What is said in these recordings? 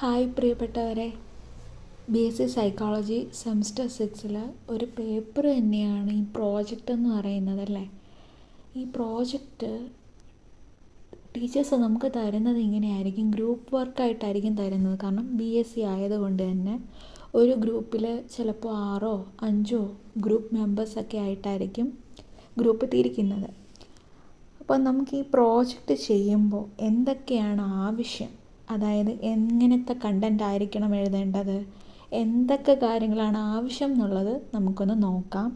Hi പ്രിയപ്പെട്ടവരെ, BSc psychology semester 6 ഒരു paper തന്നെയാണ് ഈ പ്രോജക്റ്റ് എന്ന് പറയുന്നത് അല്ലേ. ഈ പ്രോജക്റ്റ് ടീച്ചേഴ്സ് നമുക്ക് തരുന്നത് ഇങ്ങനെയായിരിക്കും, ഗ്രൂപ്പ് വർക്കായിട്ടായിരിക്കും തരുന്നത്. കാരണം BSc ആയതുകൊണ്ട് തന്നെ ഒരു ഗ്രൂപ്പിൽ ചിലപ്പോൾ 6 or 5 ഗ്രൂപ്പ് മെമ്പേഴ്സൊക്കെ ആയിട്ടായിരിക്കും ഗ്രൂപ്പ് തിരിക്കുന്നത്. അപ്പോൾ നമുക്ക് ഈ പ്രോജക്റ്റ് ചെയ്യുമ്പോൾ എന്തൊക്കെയാണ് ആവശ്യം, അതായത് എങ്ങനത്തെ കണ്ടൻ്റ് ആയിരിക്കണം എഴുതേണ്ടത്, എന്തൊക്കെ കാര്യങ്ങളാണ് ആവശ്യം എന്നുള്ളത് നമുക്കൊന്ന് നോക്കാം.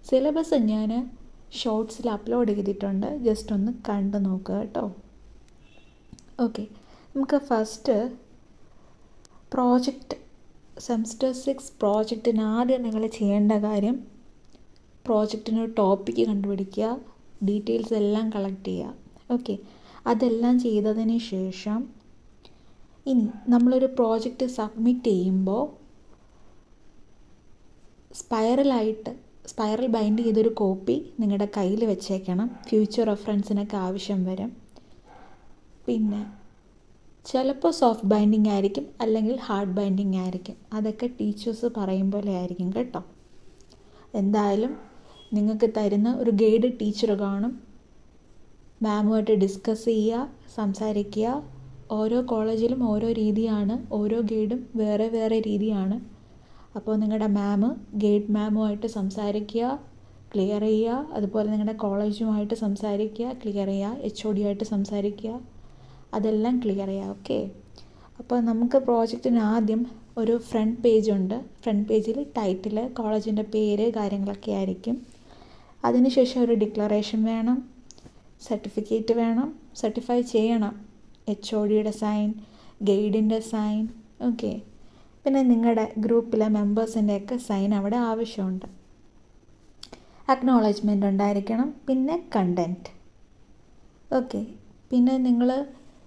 സിലബസ് ഞാൻ ഷോർട്സിൽ അപ്ലോഡ് ചെയ്തിട്ടുണ്ട്, ജസ്റ്റ് ഒന്ന് കണ്ടു നോക്കുക കേട്ടോ. ഓക്കെ, നമുക്ക് ഫസ്റ്റ് പ്രോജക്റ്റ് സെമസ്റ്റർ 6 പ്രോജക്റ്റിന് ആദ്യം നിങ്ങൾ ചെയ്യേണ്ട കാര്യം പ്രോജക്റ്റിന് ടോപ്പിക്ക് കണ്ടുപിടിക്കുക, ഡീറ്റെയിൽസ് എല്ലാം കളക്ട് ചെയ്യുക. ഓക്കെ, അതെല്ലാം ചെയ്തതിന് ശേഷം ഇനി നമ്മളൊരു പ്രോജക്റ്റ് സബ്മിറ്റ് ചെയ്യുമ്പോൾ സ്പൈറൽ ബൈൻഡ് ചെയ്തൊരു കോപ്പി നിങ്ങളുടെ കയ്യിൽ വെച്ചേക്കണം. ഫ്യൂച്ചർ റെഫറൻസിനൊക്കെ ആവശ്യം വരും. പിന്നെ ചിലപ്പോൾ സോഫ്റ്റ് ബൈൻഡിങ് ആയിരിക്കും, അല്ലെങ്കിൽ ഹാർഡ് ബൈൻഡിങ് ആയിരിക്കും. അതൊക്കെ ടീച്ചേഴ്സ് പറയും പോലെ ആയിരിക്കും കേട്ടോ. എന്തായാലും നിങ്ങൾക്ക് തരുന്ന ഒരു ഗൈഡ് ടീച്ചർ കാണും, മാമുമായിട്ട് ഡിസ്കസ് ചെയ്യുക, സംസാരിക്കുക. ഓരോ കോളേജിലും ഓരോ രീതിയാണ്, ഓരോ ഗൈഡും വേറെ വേറെ രീതിയാണ്. അപ്പോൾ നിങ്ങളുടെ ഗൈഡ് മാമുമായിട്ട് സംസാരിക്കുക, ക്ലിയർ ചെയ്യുക. അതുപോലെ നിങ്ങളുടെ കോളേജുമായിട്ട് സംസാരിക്കുക, ക്ലിയർ ചെയ്യുക. HOD ആയിട്ട് സംസാരിക്കുക, അതെല്ലാം ക്ലിയർ ചെയ്യുക. ഓക്കെ, അപ്പോൾ നമുക്ക് പ്രോജക്റ്റിന് ആദ്യം ഒരു ഫ്രണ്ട് പേജുണ്ട്. ഫ്രണ്ട് പേജിൽ ടൈറ്റിൽ, കോളേജിൻ്റെ പേര്, കാര്യങ്ങളൊക്കെ ആയിരിക്കും. അതിനുശേഷം ഒരു ഡിക്ലറേഷൻ വേണം, സർട്ടിഫിക്കറ്റ് വേണം, സർട്ടിഫൈ ചെയ്യണം, HODയുടെ സൈൻ, ഗൈഡിൻ്റെ സൈൻ. ഓക്കെ, പിന്നെ നിങ്ങളുടെ ഗ്രൂപ്പിലെ മെമ്പേഴ്സിൻ്റെയൊക്കെ സൈൻ അവിടെ ആവശ്യമുണ്ട്. അക്നോളജ്മെൻ്റ് ഉണ്ടായിരിക്കണം. പിന്നെ കണ്ടൻറ്റ്. ഓക്കെ, പിന്നെ നിങ്ങൾ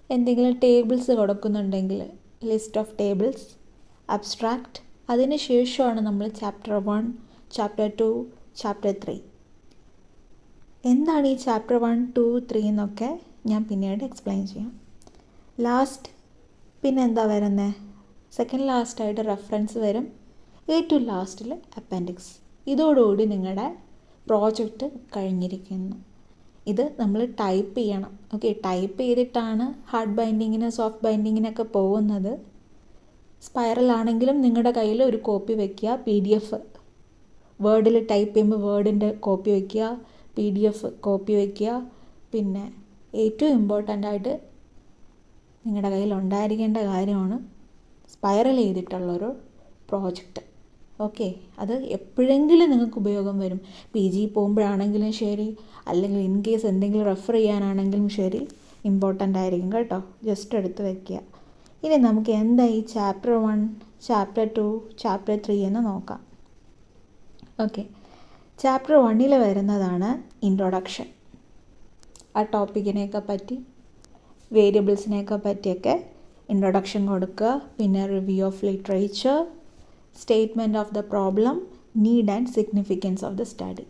എന്തെങ്കിലും ടേബിൾസ് കൊടുക്കുന്നുണ്ടെങ്കിൽ ലിസ്റ്റ് ഓഫ് ടേബിൾസ്, അബ്സ്ട്രാക്റ്റ്. അതിന് ശേഷമാണ് നമ്മൾ ചാപ്റ്റർ 1, ചാപ്റ്റർ 2, ചാപ്റ്റർ 3. എന്താണ് ഈ ചാപ്റ്റർ 1, 2, 3 എന്നൊക്കെ ഞാൻ പിന്നീട് എക്സ്പ്ലെയിൻ ചെയ്യാം. ലാസ്റ്റ് പിന്നെ എന്താ വരുന്നത്, സെക്കൻഡ് ലാസ്റ്റായിട്ട് റെഫറൻസ് വരും. ഏറ്റവും ലാസ്റ്റിൽ അപ്പൻഡിക്സ്. ഇതോടുകൂടി നിങ്ങളുടെ പ്രോജക്റ്റ് കഴിഞ്ഞിരിക്കുന്നു. ഇത് നമ്മൾ ടൈപ്പ് ചെയ്യണം. ഓക്കെ, ടൈപ്പ് ചെയ്തിട്ടാണ് ഹാർഡ് ബൈൻഡിങ്ങിന്, സോഫ്റ്റ് ബൈൻഡിങ്ങിനൊക്കെ പോകുന്നത്. സ്പൈറൽ ആണെങ്കിലും നിങ്ങളുടെ കയ്യിൽ ഒരു കോപ്പി വയ്ക്കുക. PDF വേർഡിൽ ടൈപ്പ് ചെയ്യുമ്പോൾ വേർഡിൻ്റെ കോപ്പി വയ്ക്കുക, PDF കോപ്പി വയ്ക്കുക. പിന്നെ ഏറ്റവും ഇമ്പോർട്ടൻ്റ് ആയിട്ട് നിങ്ങളുടെ കയ്യിൽ ഉണ്ടായിരിക്കേണ്ട കാര്യമാണ് സ്പൈറൽ ചെയ്തിട്ടുള്ളൊരു പ്രോജക്റ്റ്. ഓക്കെ, അത് എപ്പോഴെങ്കിലും നിങ്ങൾക്ക് ഉപയോഗം വരും. PG പോകുമ്പോഴാണെങ്കിലും ശരി, അല്ലെങ്കിൽ ഇൻ കേസ് എന്തെങ്കിലും റെഫർ ചെയ്യാനാണെങ്കിലും ശരി, ഇമ്പോർട്ടൻ്റ് ആയിരിക്കും കേട്ടോ. ജസ്റ്റ് എടുത്ത് വയ്ക്കുക. ഇനി നമുക്ക് എന്താ ഈ ചാപ്റ്റർ 1, ചാപ്റ്റർ 2, ചാപ്റ്റർ 3 എന്ന് നോക്കാം. ഓക്കെ, ചാപ്റ്റർ 1 വരുന്നതാണ് ഇൻട്രൊഡക്ഷൻ. ആ ടോപ്പിക്കിനെയൊക്കെ പറ്റി, വേരിയബിൾസിനെയൊക്കെ പറ്റിയൊക്കെ ഇൻട്രൊഡക്ഷൻ കൊടുക്കുക. പിന്നെ review of literature, statement of the problem, need and significance of the study.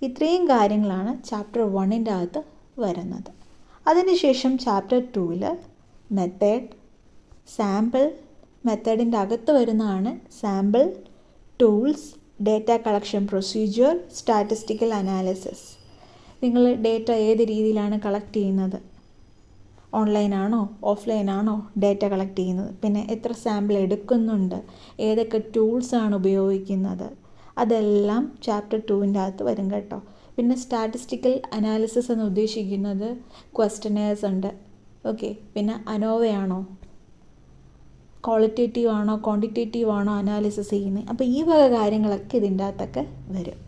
ഇത്രയും കാര്യങ്ങളാണ് ചാപ്റ്റർ 1 അകത്ത് വരുന്നത്. അതിനുശേഷം ചാപ്റ്റർ 2 മെത്തേഡ്, സാമ്പിൾ. മെത്തേഡിൻ്റെ അകത്ത് വരുന്നതാണ് sample, tools, data collection procedure, statistical analysis. നിങ്ങൾ ഡേറ്റ ഏത് രീതിയിലാണ് കളക്ട് ചെയ്യുന്നത്, ഓൺലൈനാണോ ഓഫ്ലൈനാണോ ഡേറ്റ കളക്ട് ചെയ്യുന്നത്, പിന്നെ എത്ര സാമ്പിൾ എടുക്കുന്നുണ്ട്, ഏതൊക്കെ ടൂൾസാണ് ഉപയോഗിക്കുന്നത്, അതെല്ലാം ചാപ്റ്റർ 2 അകത്ത് വരും കേട്ടോ. പിന്നെ സ്റ്റാറ്റിസ്റ്റിക്കൽ അനാലിസിസ് എന്ന് ഉദ്ദേശിക്കുന്നത് ക്വസ്റ്റനേഴ്സ് ഉണ്ട്. ഓക്കെ, പിന്നെ അനോവയാണോ, ക്വാളിറ്റേറ്റീവ് ആണോ ക്വാണ്ടിറ്റേറ്റീവ് ആണോ അനാലിസിസ് ചെയ്യുന്നത്. അപ്പോൾ ഈ വക കാര്യങ്ങളൊക്കെ ഇതിൻ്റെ അകത്തൊക്കെ വരും.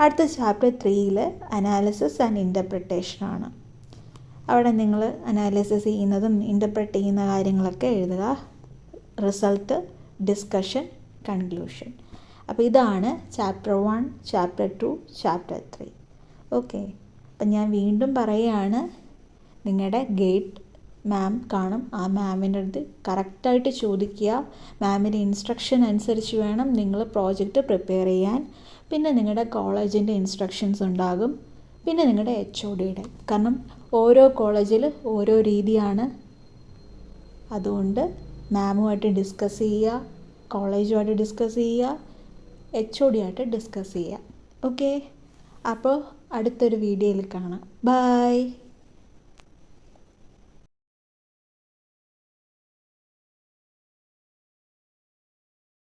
അടുത്ത ചാപ്റ്റർ 3 അനാലിസിസ് ആൻഡ് ഇൻ്റർപ്രിട്ടേഷനാണ്. അവിടെ നിങ്ങൾ അനാലിസിസ് ചെയ്യുന്നതും ഇൻ്റർപ്രറ്റ് ചെയ്യുന്ന കാര്യങ്ങളൊക്കെ എഴുതുക. Result, discussion, conclusion. അപ്പോൾ ഇതാണ് ചാപ്റ്റർ 1, ചാപ്റ്റർ 2, ചാപ്റ്റർ 3. ഓക്കെ, അപ്പം ഞാൻ വീണ്ടും പറയുകയാണ്, നിങ്ങളുടെ ഗൈഡ് മാം കാണും. ആ മാമിൻ്റെ അടുത്ത് കറക്റ്റായിട്ട് ചോദിക്കുക. മാമിൻ്റെ ഇൻസ്ട്രക്ഷൻ അനുസരിച്ച് വേണം നിങ്ങൾ പ്രോജക്റ്റ് പ്രിപ്പയർ ചെയ്യാൻ. പിന്നെ നിങ്ങളുടെ കോളേജിൻ്റെ ഇൻസ്ട്രക്ഷൻസ് ഉണ്ടാകും. പിന്നെ നിങ്ങളുടെ HODയുടെ. കാരണം ഓരോ കോളേജിൽ ഓരോ രീതിയാണ്. അതുകൊണ്ട് മാമുമായിട്ട് ഡിസ്കസ് ചെയ്യുക, കോളേജുമായിട്ട് ഡിസ്കസ് ചെയ്യുക, HOD ആയിട്ട് ഡിസ്കസ് ചെയ്യുക. ഓക്കെ, അപ്പോൾ അടുത്തൊരു വീഡിയോയിൽ കാണാം. ബൈ.